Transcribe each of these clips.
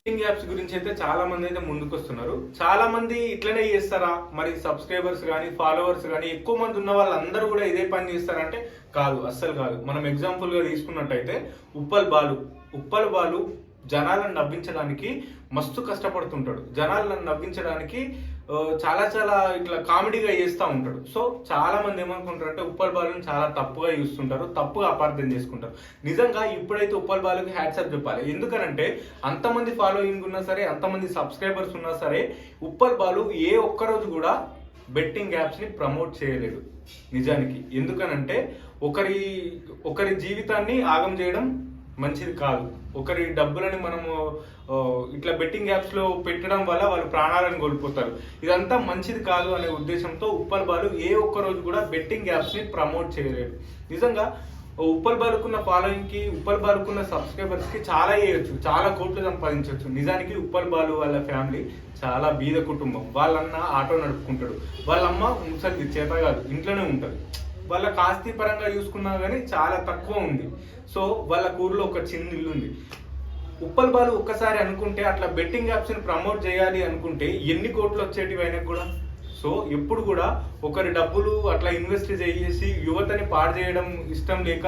Betting apps గురించి అయితే చాలా మంది అయితే ముందుకొస్తున్నారు. చాలా మంది ఇట్లనే చేస్తారా? మరి సబ్స్క్రైబర్స్ కానీ ఫాలోవర్స్ కానీ ఎక్కువ మంది ఉన్న వాళ్ళందరూ కూడా ఇదే పని చేస్తారంటే కాదు, అస్సలు కాదు. మనం ఎగ్జాంపుల్ గా తీసుకున్నట్టయితే ఉప్పల్ బాలు జనాలను నవ్వించడానికి మస్తు కష్టపడుతుంటాడు. జనాలను నవ్వించడానికి చాలా చాలా ఇట్లా కామెడీగా చేస్తూ ఉంటాడు. సో చాలా మంది ఏమనుకుంటారంటే ఉప్పల్ బాలుని చాలా తప్పుగా చూస్తుంటారు, తప్పుగా అపార్థం చేసుకుంటారు. నిజంగా ఇప్పుడైతే ఉప్పల్ బాలుకి హ్యాట్సాప్ చెప్పాలి. ఎందుకనంటే అంతమంది ఫాలోయింగ్ ఉన్నా సరే, అంతమంది సబ్స్క్రైబర్స్ ఉన్నా సరే, ఉప్పల్ బాలు ఏ ఒక్కరోజు కూడా బెట్టింగ్ యాప్స్ ని ప్రమోట్ చేయలేడు నిజానికి. ఎందుకనంటే ఒకరి జీవితాన్ని ఆగం చేయడం మంచిది కాదు. ఒకరి డబ్బులని మనము ఇట్లా బెట్టింగ్ యాప్స్ లో పెట్టడం వల్ల వాళ్ళు ప్రాణాలను కోల్పోతారు. ఇదంతా మంచిది కాదు అనే ఉద్దేశంతో ఉప్పల్ బాలు ఏ ఒక్క రోజు కూడా బెట్టింగ్ యాప్స్ ని ప్రమోట్ చేయలేడు. నిజంగా ఉప్పల్ బాలుకున్న ఫాలోయింగ్ కి, ఉప్పల్ బాలుకున్న సబ్స్క్రైబర్స్ కి చాలా చేయొచ్చు, చాలా కోట్లు సంపాదించవచ్చు. నిజానికి ఉప్పల్ బాలు వాళ్ళ ఫ్యామిలీ చాలా బీద కుటుంబం. వాళ్ళన్న ఆటో నడుపుకుంటాడు, వాళ్ళమ్మ ముసలి చేత కాదు, ఇంట్లోనే ఉంటుంది. వాళ్ళ ఆస్తి పరంగా చూసుకున్నా కానీ చాలా తక్కువ ఉంది. సో వాళ్ళ ఊర్లో ఒక చిన్న ఇల్లు ఉంది. ఉప్పల్ బాలు ఒక్కసారి అనుకుంటే అట్లా బెట్టింగ్ యాప్స్ ని ప్రమోట్ చేయాలి అనుకుంటే ఎన్ని కోట్లు వచ్చేటివి అయినా కూడా. సో ఎప్పుడు కూడా ఒకరి డబ్బులు అట్లా ఇన్వెస్ట్ చేసి యువతని పాడు చేయడం ఇష్టం లేక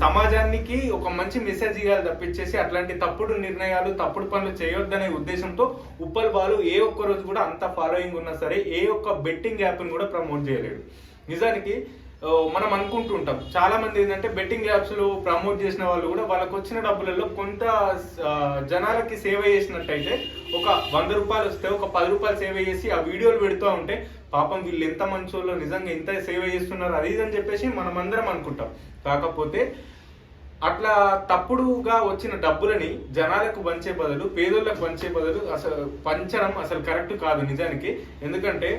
సమాజానికి ఒక మంచి మెసేజ్ ఇవ్వాలి తప్పించేసి అట్లాంటి తప్పుడు నిర్ణయాలు, తప్పుడు పనులు చేయొద్దనే ఉద్దేశంతో ఉప్పల్ బాలు ఏ ఒక్క రోజు కూడా అంత ఫాలోయింగ్ ఉన్నా సరే ఏ ఒక్క బెట్టింగ్ యాప్ని కూడా ప్రమోట్ చేయలేడు. నిజానికి మనం అనుకుంటుంటాం చాలా మంది ఏంటంటే బెట్టింగ్ యాప్స్ లో ప్రమోట్ చేసిన వాళ్ళు కూడా వాళ్ళకి వచ్చిన డబ్బులలో కొంత జనాలకి సేవ చేసినట్టయితే ఒక 100 రూపాయలు వస్తే ఒక 10 రూపాయలు సేవ చేసి ఆ వీడియోలు పెడుతూ ఉంటే పాపం వీళ్ళు ఎంత మంచోళ్ళు, నిజంగా ఎంత సేవ చేస్తున్నారు అది ఇదని చెప్పేసి మనం అందరం అనుకుంటాం. కాకపోతే అట్లా తప్పుడుగా వచ్చిన డబ్బులని జనాలకు పంచే బదులు, పేదోళ్ళకు పంచే బదులు అసలు పంచడం అసలు కరెక్ట్ కాదు నిజానికి. ఎందుకంటే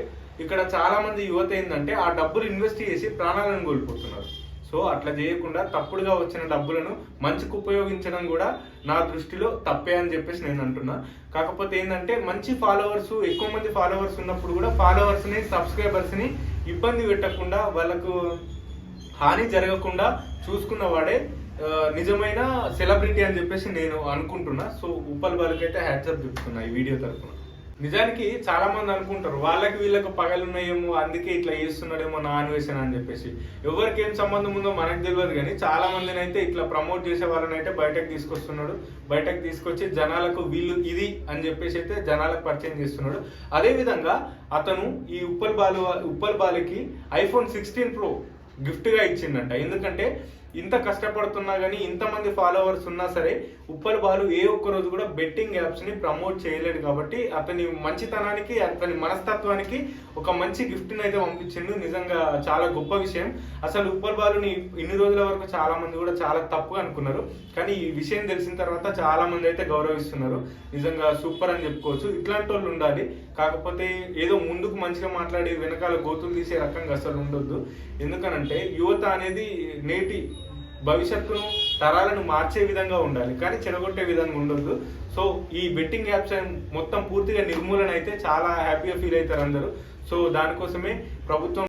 ఇక్కడ చాలా మంది యువత ఏంటంటే ఆ డబ్బులు ఇన్వెస్ట్ చేసి ప్రాణాలను కోల్పోతున్నారు. సో అట్లా చేయకుండా తప్పుడుగా వచ్చిన డబ్బులను మంచికి ఉపయోగించడం కూడా నా దృష్టిలో తప్పే అని చెప్పేసి నేను అంటున్నా. కాకపోతే ఏంటంటే మంచి ఫాలోవర్స్, ఎక్కువ మంది ఫాలోవర్స్ ఉన్నప్పుడు కూడా ఫాలోవర్స్ ని, సబ్స్క్రైబర్స్ ని ఇబ్బంది పెట్టకుండా, వాళ్ళకు హాని జరగకుండా చూసుకున్న వాడే నిజమైన సెలబ్రిటీ అని చెప్పేసి నేను అనుకుంటున్నా. సో ఉప్పల్ బాలుకి అయితే హ్యాట్సాప్ చెప్తున్నా ఈ వీడియో తరఫున. నిజానికి చాలా మంది అనుకుంటారు వాళ్ళకి వీళ్ళకి పగలున్నాయేమో అందుకే ఇట్లా చేస్తున్నాడేమో నా అన్వేషణ అని చెప్పేసి. ఎవరికి ఏం సంబంధం ఉందో మనకు తెలియదు, కానీ చాలా మందిని అయితే ఇట్లా ప్రమోట్ చేసే వాళ్ళని అయితే బయటకు తీసుకొస్తున్నాడు. బయటకు తీసుకొచ్చి జనాలకు వీళ్ళు ఇది అని చెప్పేసి అయితే జనాలకు పరిచయం చేస్తున్నాడు. అదే విధంగా అతను ఈ ఉప్పల్ బాలుకి iPhone 16 Pro గిఫ్ట్ గా ఇచ్చిందంట. ఎందుకంటే ఇంత కష్టపడుతున్నా కానీ, ఇంతమంది ఫాలోవర్స్ ఉన్నా సరే ఉప్పల్ బాలు ఏ ఒక్క రోజు కూడా బెట్టింగ్ యాప్స్ ని ప్రమోట్ చేయలేడు. కాబట్టి అతని మంచితనానికి, అతని మనస్తత్వానికి ఒక మంచి గిఫ్ట్ ని అయితే పంపించిండు. నిజంగా చాలా గొప్ప విషయం. అసలు ఉప్పల్ బాలుని ఇన్ని రోజుల వరకు చాలా మంది కూడా చాలా తప్పుగా అనుకున్నారు, కానీ ఈ విషయం తెలిసిన తర్వాత చాలా మంది అయితే గౌరవిస్తున్నారు. నిజంగా సూపర్ అని చెప్పుకోవచ్చు. ఇట్లాంటి వాళ్ళు ఉండాలి. కాకపోతే ఏదో ముందుకు మంచిగా మాట్లాడి వెనకాల గోతులు తీసే రకంగా అసలు ఉండొద్దు. ఎందుకనంటే యువత అనేది నేటి భవిష్యత్తును, తరాలను మార్చే విధంగా ఉండాలి, కానీ చెడగొట్టే విధంగా ఉండొద్దు. సో ఈ బెట్టింగ్ యాప్స్ మొత్తం పూర్తిగా నిర్మూలన అయితే చాలా హ్యాపీగా ఫీల్ అవుతారు అందరూ. సో దానికోసమే ప్రభుత్వం